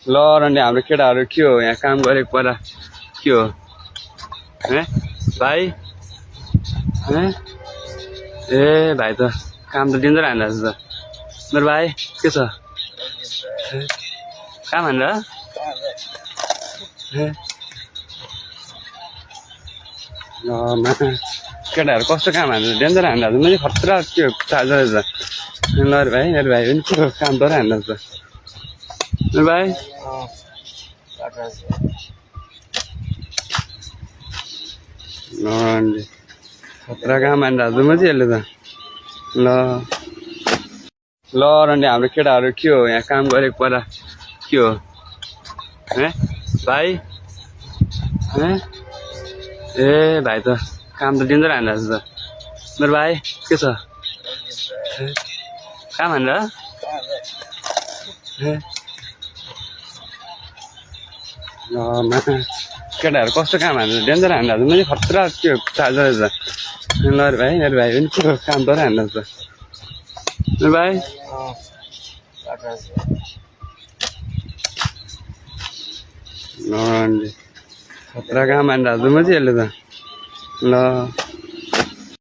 ल रन्डे हाम्रो केटाहरू के हो यहाँ काम गरेको पर के हो भाइ ए भाइ त काम त डेन्जर हान्दा छ त मेरो भाइ के छ काम हान्दा केटाहरू कस्तो काम हान्दा डेन्जर हान्दा मैले खतरा त्यो चार्ज रहेछ मेरो भाइ पनि के काम तर हान्दा त मेरो भाइ खतरा काम हान्दा म चाहिँ यसले त ल रन्डे हाम्रो केटाहरू के हो यहाँ काम गरेको पर के हो भाइ ए भाइ त काम त डेन्जर हान्दा छ त मेरो भाइ के छ काम हान्दा केटाहरू कस्तो काम हान्दा डेन्जर हान्दा मैले खतरा त्यो चार्ज रहेछ मेरो भाइ पनि के काम तर हान्दा त मेरो भाइ खतरा काम हान्दा म चाहिँ यसले त ल